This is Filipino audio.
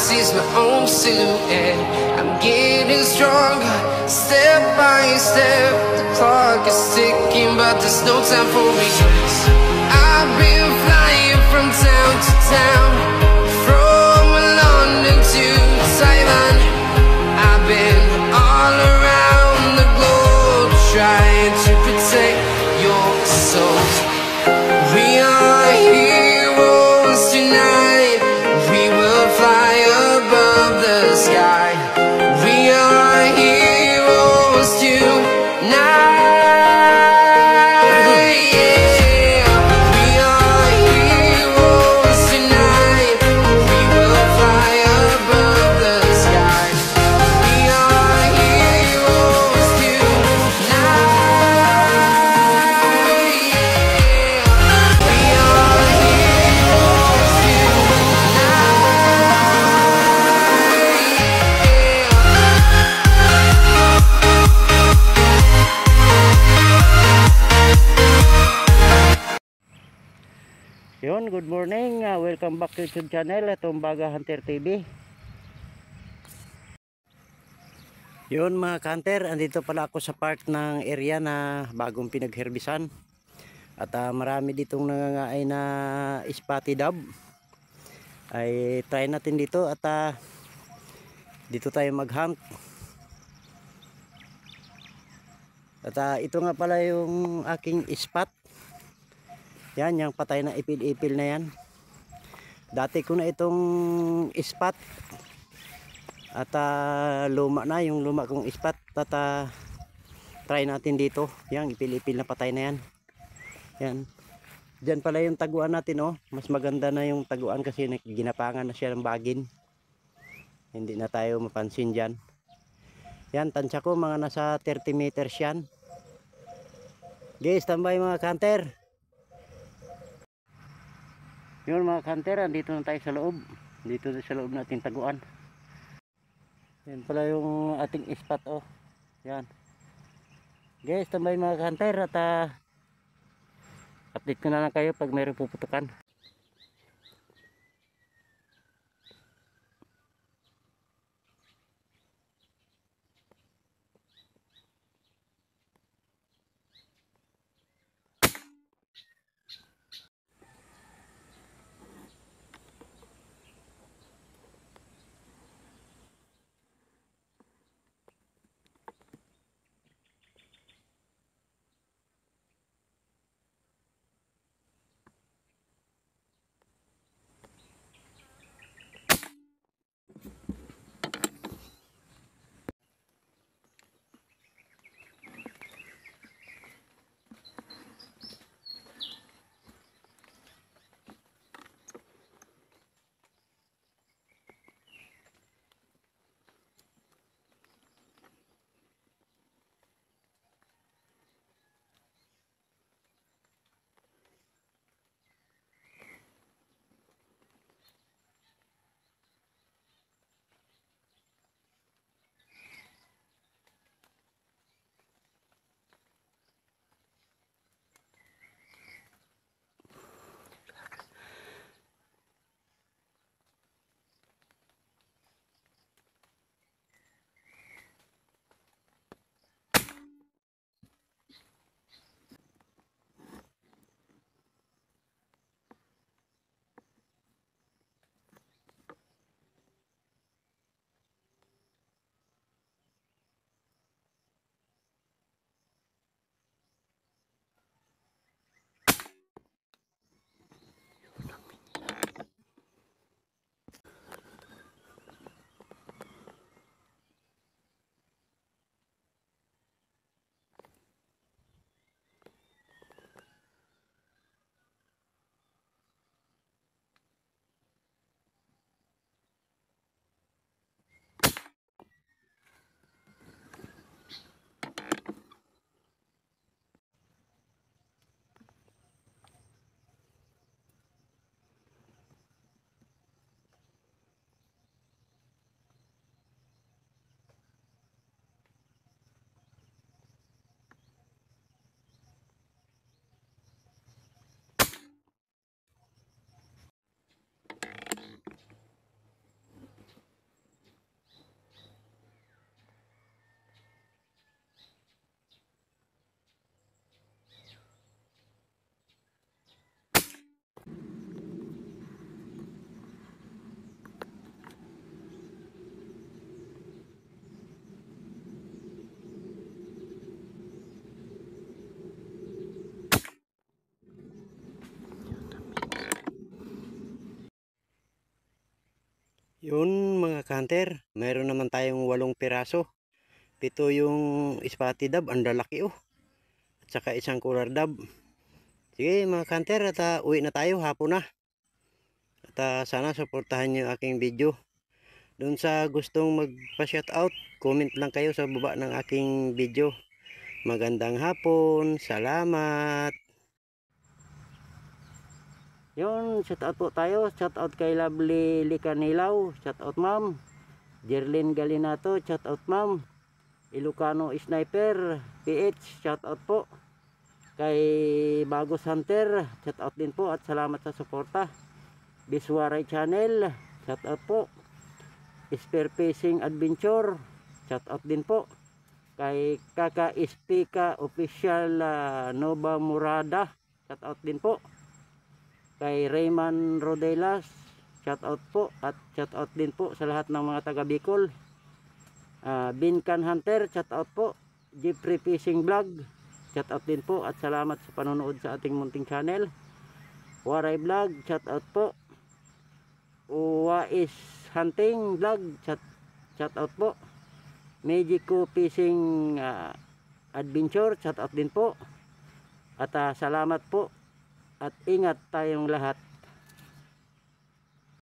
sees my own silhouette. I'm getting stronger, step by step. The clock is ticking, but there's no time for regrets. I've been flying from town to town, from London to Taiwan. I've been all around the globe, trying to protect your soul. We are heroes tonight. We will fly above the sky. We are heroes tonight. Yeah. We are heroes tonight. We will fly above the sky. We are heroes tonight. Yun, good morning, welcome back to YouTube channel, itong Baga Hunter TV. Yun mga hunter, andito pala ako sa part ng area na bagong pinagherbisan. At marami ditong nangangaay na spotty dove. Ay try natin dito at dito tayo mag-hunt. At ito nga pala yung aking spot. Yan, yung patay na ipil-ipil na yan. Dati ko na itong spot. At luma na yung luma kong spot. At try natin dito. Yan, ipil-ipil na patay na yan. Yan. Diyan pala yung taguan natin, oh. Mas maganda na yung taguan kasi ginapangan na siya ng bagin. Hindi na tayo mapansin dyan. Yan, tansya ko mga nasa 30 meters yan. Okay, standby mga hunter. Yun mga hunter, andito na tayo sa loob. Dito sa loob nating taguan. Yan pala yung ating spot, oh. Yan. Okay, standby mga hunter at update ko na lang kayo pag mayroong puputukan. Yun mga hunter, mayroon naman tayong 8 piraso. 7 yung spotted dab, ang lalaki oh. At saka isang collar dab. Sige mga hunter, at uwi na tayo, hapon na. At sana suportahan niyo aking video. Doon sa gustong magpa-shoutout, comment lang kayo sa baba ng aking video. Magandang hapon, salamat. Yun, shoutout po tayo. Shoutout kay Lovely Licanilaw. Shoutout ma'am. Jerlyn Galinato. Shoutout ma'am. Ilocano Sniper PH. Shoutout po. Kay Bagos Hunter. Shoutout din po at salamat sa suporta. Biswaray Channel. Shoutout po. Spear Fishing Adventure. Shoutout din po. Kay Kaka Ispika Official Nova Murada. Shoutout din po. Kay Rayman Rodelas, shout out po, at shout out din po sa lahat ng mga taga Bicol. Binkan Hunter, shout out po. Jeffrey Fishing Vlog, shout out din po at salamat sa panonood sa ating munting channel. Waray Vlog, shout out po. Uwais Hunting Vlog, shout out po. Mexico Fishing Adventure, shout out din po. At salamat po. At ingat tayong lahat.